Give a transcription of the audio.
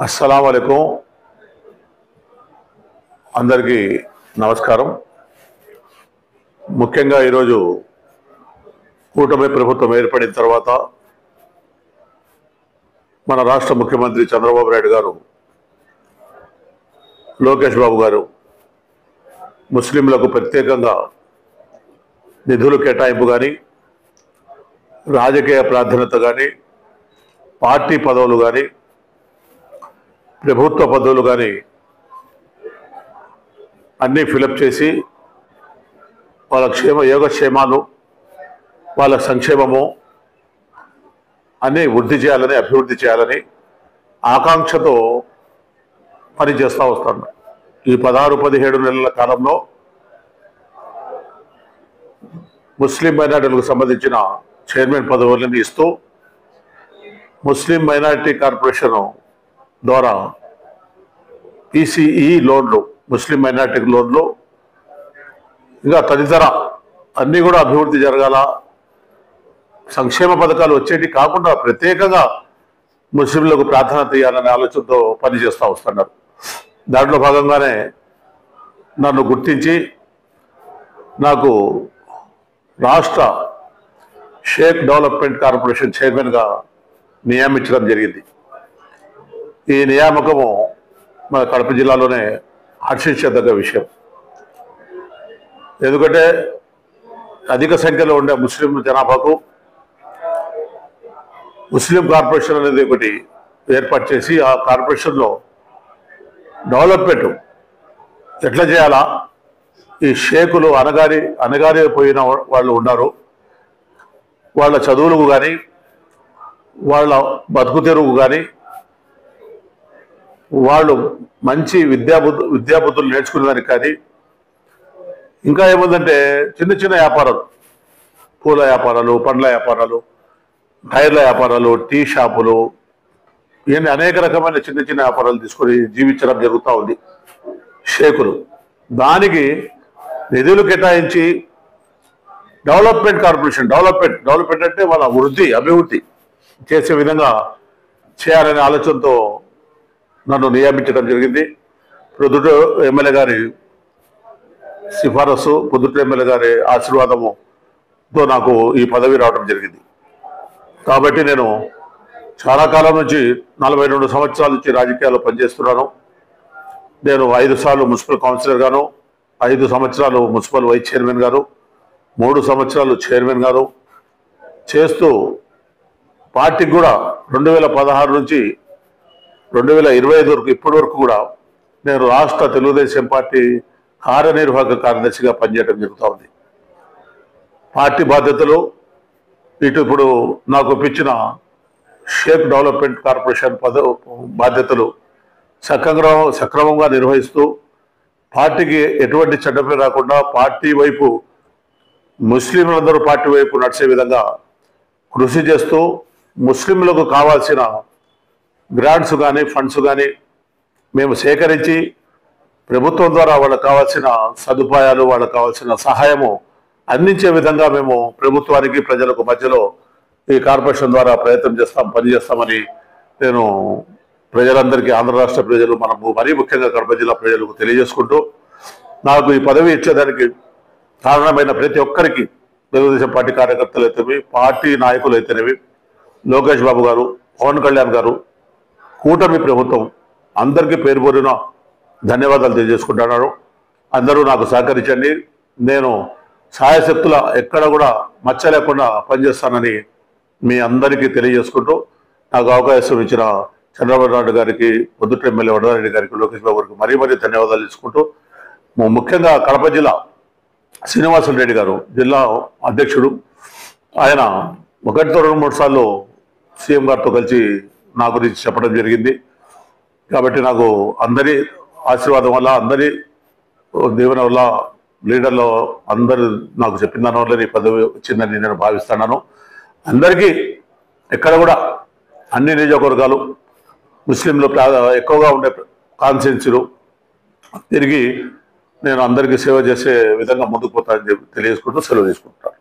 అస్సలాముఅలైకుం అందరికీ నమస్కారం। ముఖ్యంగా ఈరోజు కూటమి ప్రభుత్వం ఏర్పడిన తర్వాత మన రాష్ట్ర ముఖ్యమంత్రి చంద్రబాబు నాయుడు గారు, లోకేష్ బాబు గారు ముస్లింలకు ప్రత్యేకంగా నిధులు కేటాయింపు కానీ, రాజకీయ ప్రాధాన్యత కానీ, పార్టీ పదవులు కానీ, ప్రభుత్వ పదవులు కానీ అన్నీ ఫిలప్ చేసి వాళ్ళ యోగక్షేమాలు, వాళ్ళ సంక్షేమము అన్నీ వృద్ధి చేయాలని, అభివృద్ధి చేయాలని ఆకాంక్షతో పనిచేస్తూ వస్తాను। ఈ 16-17 నెలల కాలంలో ముస్లిం మైనార్టీలకు సంబంధించిన చైర్మన్ పదవులను ఇస్తూ ముస్లిం మైనారిటీ కార్పొరేషన్ ద్వారా PCE లోన్లు, ముస్లిం మైనారిటీ లోన్లు, ఇంకా తదితర అన్నీ కూడా అభివృద్ధి జరగాల, సంక్షేమ పథకాలు వచ్చేటి కాకుండా ప్రత్యేకంగా ముస్లింలకు ప్రాధాన్యత ఇవ్వాలనే ఆలోచనతో పనిచేస్తూ వస్తున్నారు। దాంట్లో భాగంగానే నన్ను గుర్తించి నాకు రాష్ట్ర షేక్ డెవలప్మెంట్ కార్పొరేషన్ చైర్మన్గా నియమించడం జరిగింది। ఈ నియామకము మన కడప జిల్లాలోనే హర్షించదగ్గ విషయం। ఎందుకంటే అధిక సంఖ్యలో ఉండే ముస్లిం జనాభాకు ముస్లిం కార్పొరేషన్ అనేది ఒకటి ఏర్పాటు చేసి ఆ కార్పొరేషన్లో డెవలప్మెంట్ ఎట్లా చేయాలా, ఈ షేకులు అనగారిపోయిన వాళ్ళు ఉన్నారు, వాళ్ళ చదువులకు కానీ, వాళ్ళ బతుకు తెరువు కానీ, వాళ్ళు మంచి విద్యాబుద్ధులు నేర్చుకునేదానికి కానీ, ఇంకా ఏముందంటే చిన్న చిన్న వ్యాపారాలు, పూల వ్యాపారాలు, పండ్ల వ్యాపారాలు, టైర్ల వ్యాపారాలు, టీ షాపులు, ఇవన్నీ అనేక రకమైన చిన్న చిన్న వ్యాపారాలు తీసుకొని జీవించడం జరుగుతూ ఉంది షేకులు। దానికి నిధులు కేటాయించి డెవలప్మెంట్ కార్పొరేషన్, డెవలప్మెంట్ అంటే వాళ్ళ అభివృద్ధి చేసే విధంగా చేయాలనే ఆలోచనతో నన్ను నియమించడం జరిగింది। పొద్దుట ఎమ్మెల్యే గారి సిఫారసు, పొద్దుట ఎమ్మెల్యే గారి ఆశీర్వాదముతో నాకు ఈ పదవి రావడం జరిగింది। కాబట్టి నేను చాలా కాలం నుంచి 42 సంవత్సరాల నుంచి రాజకీయాల్లో పనిచేస్తున్నాను। నేను 5 సార్లు మున్సిపల్ కౌన్సిలర్ గాను, 5 సంవత్సరాలు మున్సిపల్ వైస్ చైర్మన్ గారు, 3 సంవత్సరాలు చైర్మన్ గారు చేస్తూ పార్టీకి కూడా 2016 నుంచి 2025 వరకు ఇప్పటి వరకు కూడా నేను రాష్ట్ర తెలుగుదేశం పార్టీ కార్యనిర్వాహక కార్యదర్శిగా పనిచేయడం జరుగుతూ ఉంది। పార్టీ బాధ్యతలు ఇప్పుడు నాకు ఇప్పించిన షేక్ డెవలప్మెంట్ కార్పొరేషన్ బాధ్యతలు సక్రమంగా నిర్వహిస్తూ పార్టీకి ఎటువంటి చెడ్డ పేరు రాకుండా పార్టీ వైపు, ముస్లింలందరూ పార్టీ వైపు నడిచే విధంగా కృషి చేస్తూ ముస్లింలకు కావాల్సిన గ్రాంట్స్ కానీ, ఫండ్స్ కానీ మేము సేకరించి ప్రభుత్వం ద్వారా వాళ్ళకు కావాల్సిన సదుపాయాలు, వాళ్ళకు కావాల్సిన సహాయము అందించే విధంగా మేము ప్రభుత్వానికి ప్రజలకు మధ్యలో ఈ కార్పొరేషన్ ద్వారా పనిచేస్తామని నేను ప్రజలందరికీ, ఆంధ్ర రాష్ట్ర ప్రజలు, మనము మరీ ముఖ్యంగా కడప జిల్లా ప్రజలకు తెలియజేసుకుంటూ, నాకు ఈ పదవి ఇచ్చేదానికి కారణమైన ప్రతి ఒక్కరికి, తెలుగుదేశం పార్టీ కార్యకర్తలు అయితేవి, పార్టీ నాయకులు అయితేనేవి, లోకేష్ బాబు గారు, పవన్ కళ్యాణ్ గారు, కూటమి ప్రభుత్వం అందరికీ పేరు పేరున ధన్యవాదాలు తెలియజేసుకుంటున్నాను। అందరూ నాకు సహకరించండి, నేను సాయశక్తుల ఎక్కడ కూడా మచ్చ లేకుండా పనిచేస్తానని మీ అందరికీ తెలియజేసుకుంటూ, నాకు అవకాశం ఇచ్చిన చంద్రబాబు నాయుడు గారికి, పొద్దుట ఎమ్మెల్యే వరదారెడ్డి గారికి, లోకేష్ బాబు గారికి మరీ ధన్యవాదాలు తీసుకుంటూ, ముఖ్యంగా కడప జిల్లా శ్రీనివాసులు రెడ్డి గారు జిల్లా అధ్యక్షుడు, ఆయన 1-2-3 సార్లు సీఎం గారితో కలిసి నా గురించి చెప్పడం జరిగింది। కాబట్టి నాకు అందరి ఆశీర్వాదం వల్ల, అందరి దీవెన వల్ల, లీడర్లో అందరూ నాకు చెప్పిన దాని వల్ల ఈ పదవి వచ్చిందని నేను భావిస్తున్నాను। అందరికీ ఎక్కడ కూడా అన్ని నియోజకవర్గాలు ముస్లింలు ఎక్కువగా ఉండే కాన్స్టిట్యున్సీలు తిరిగి నేను అందరికీ సేవ చేసే విధంగా ముందుకు పోతానని తెలియజేసుకుంటూ సెలవు తీసుకుంటాను।